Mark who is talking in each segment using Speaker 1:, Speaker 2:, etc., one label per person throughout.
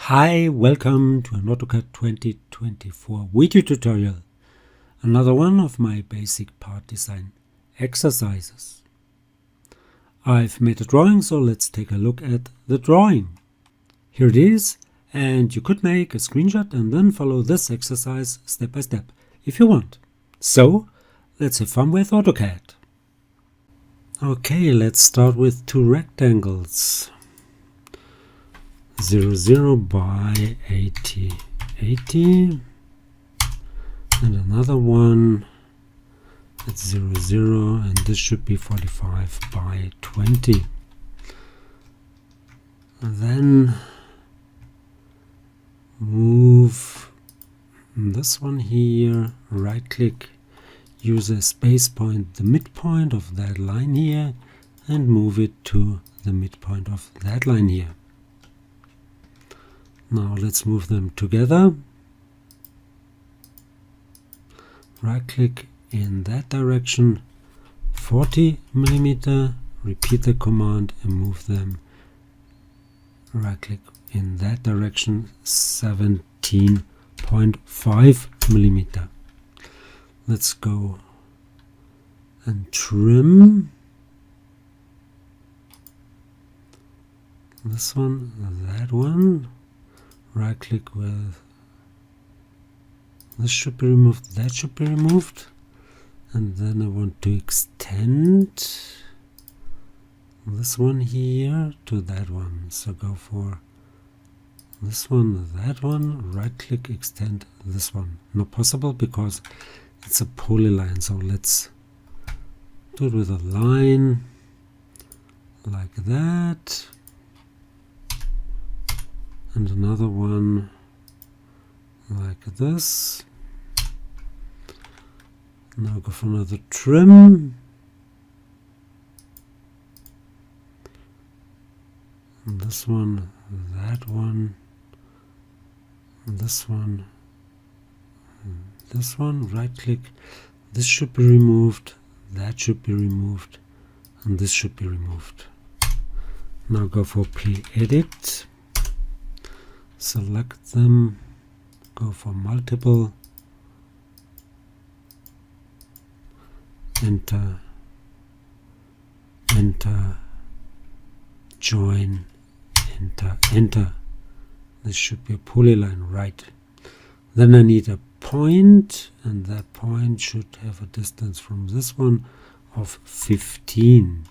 Speaker 1: Hi, welcome to an Autocad 2024 video tutorial. Another one of my basic part design exercises. I've made a drawing, so let's take a look at the drawing. Here it is, and you could make a screenshot and then follow this exercise step by step if you want. So, let's have fun with AutoCAD. Okay, let's start with two rectangles. 00 by 80 and another one at 00, and this should be 45 by 20. And then move this one here, right click, use a space point the midpoint of that line here and move it to the midpoint of that line here. Now let's move them together. Right click in that direction 40 millimeter, repeat the command and move them. Right click in that direction 17.5 millimeter. Let's go and trim this one, that one. Right click with this should be removed, that should be removed, and then I want to extend this one here to that one, so go for this one, that one, right click, extend this one. Not possible because it's a polyline, so let's do it with a line like that. And another one like this. Now go for another trim. And this one, that one, this one, this one, right click. This should be removed, that should be removed, and this should be removed. Now go for P-Edit. Select them, go for multiple, enter, join, enter. This should be a polyline, right. Then I need a point, and that point should have a distance from this one of 15.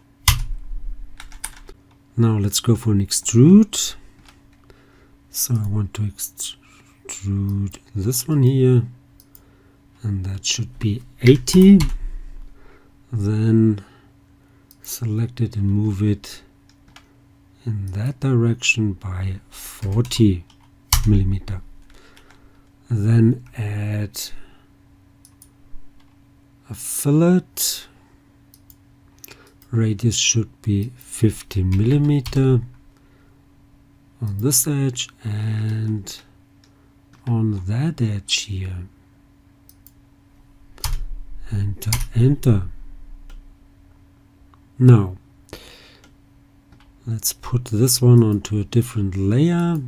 Speaker 1: Now let's go for an extrude. So I want to extrude this one here, and that should be 80. Then select it and move it in that direction by 40 millimeter. Then add a fillet. Radius should be 50 millimeter. On this edge and on that edge here. Enter. Now let's put this one onto a different layer,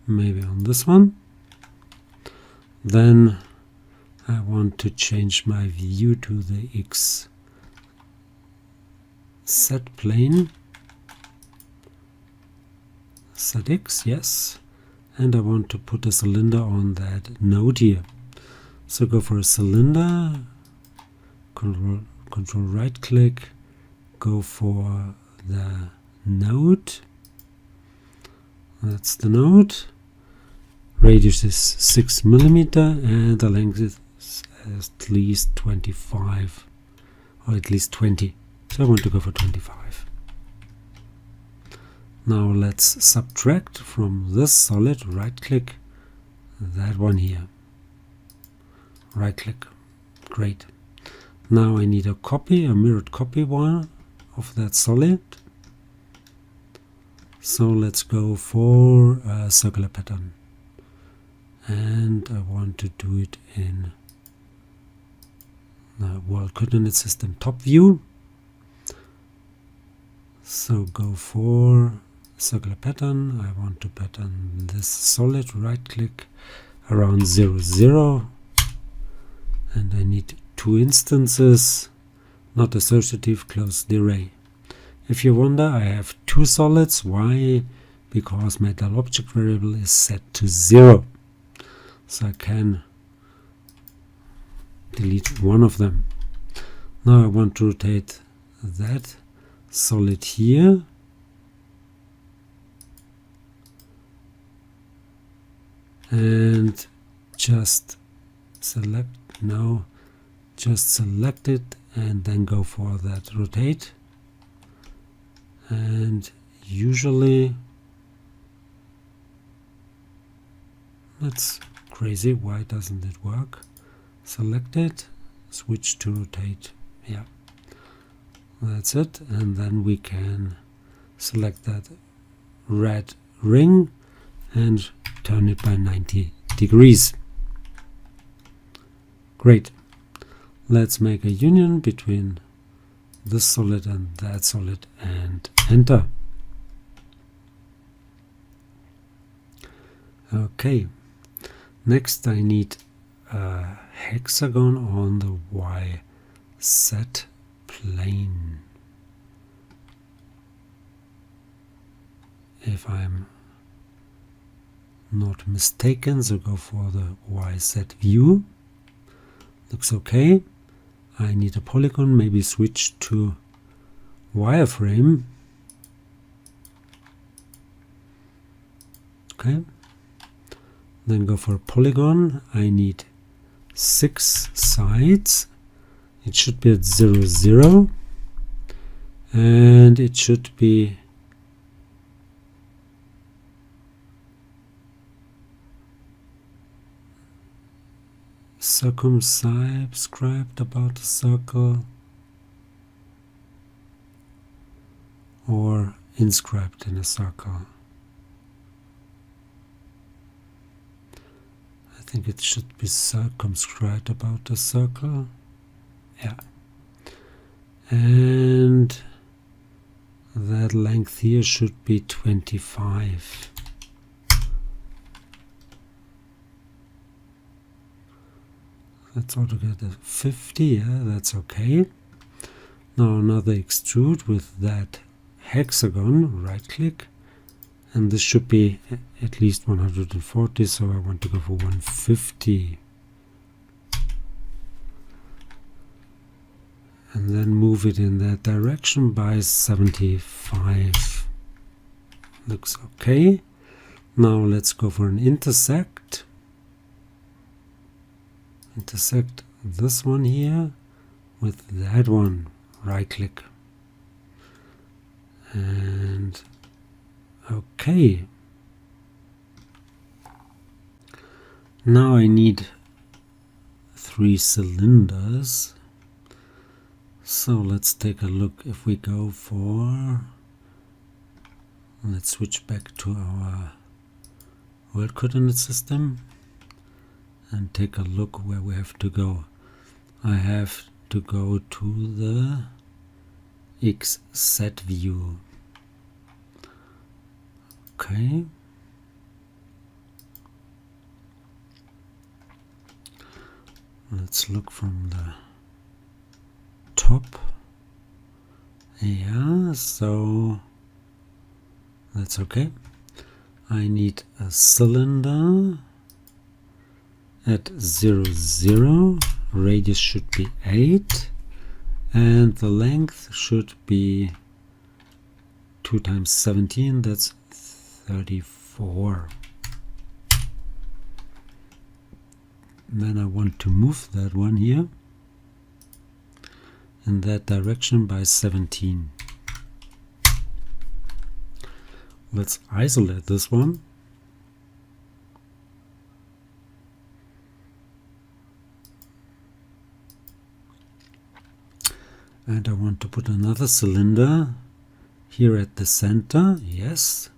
Speaker 1: maybe on this one. Then I want to change my view to the X set plane. Set X, yes, and I want to put a cylinder on that node here. So go for a cylinder, control right click, go for the node. That's the node. Radius is 6 millimeter and the length is at least 25 or at least 20. So I want to go for 25. Now let's subtract from this solid, right click, that one here. Right click, great. Now I need a copy, a mirrored copy one of that solid. So let's go for a circular pattern. And I want to do it in the World Coordinate System top view. So go for circular pattern. I want to pattern this solid, right click around 0, 0, and I need 2 instances, not associative, close the array. If you wonder, I have 2 solids. Why? Because my dual object variable is set to 0, so I can delete one of them. Now I want to rotate that solid here, and just select, no, just select it and then go for that rotate. And usually, that's crazy, why doesn't it work? Select it, switch to rotate, yeah, that's it. And then we can select that red ring and turn it by 90 degrees. Great. Let's make a union between this solid and that solid and enter. Okay. Next I need a hexagon on the YZ plane. If I'm not mistaken, so go for the YZ view. Looks okay. I need a polygon, maybe switch to wireframe. Okay. Then go for a polygon. I need 6 sides. It should be at 0, 0. And it should be circumscribed about a circle or inscribed in a circle. I think it should be circumscribed about a circle. Yeah. And that length here should be 25. That's altogether 50, yeah, that's okay. Now another extrude with that hexagon, right click, and this should be at least 140, so I want to go for 150. And then move it in that direction by 75. Looks okay. Now let's go for an intersect. Intersect this one here with that one, right click, and okay. Now I need 3 cylinders, so let's take a look. If we go for, let's switch back to our world coordinate system and take a look where we have to go. I have to go to the XZ view. Okay. Let's look from the top. Yeah, so that's okay. I need a cylinder at 0, 0, radius should be 8, and the length should be 2 times 17, that's 34. And then I want to move that one here in that direction by 17. Let's isolate this one. And I want to put another cylinder here at the center, yes,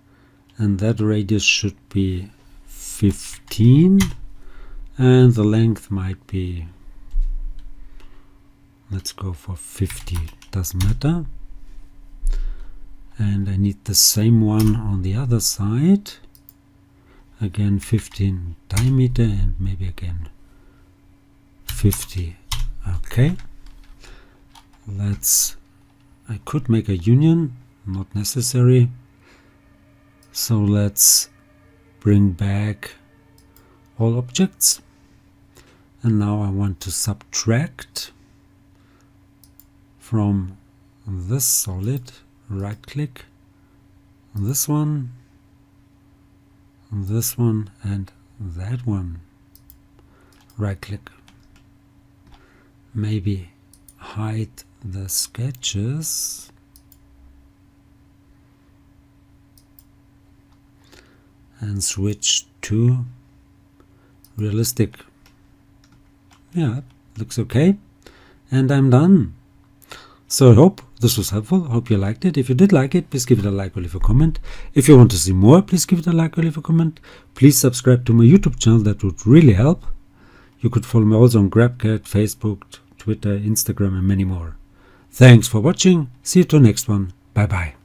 Speaker 1: and that radius should be 15, and the length might be, let's go for 50, doesn't matter. and I need the same one on the other side. Again 15 diameter and maybe again 50. Okay, I could make a union, not necessary. So let's bring back all objects, and now I want to subtract from this solid. Right click on this one, and that one. Right click. Maybe hide the sketches. And switch to realistic. Yeah, looks okay. And I'm done. So I hope this was helpful. Hope you liked it. If you did like it, please give it a like or leave a comment. If you want to see more, please give it a like or leave a comment. Please subscribe to my YouTube channel. That would really help. You could follow me also on GrabCAD, Facebook, Twitter, Instagram, and many more. Thanks for watching. See you to the next one. Bye bye.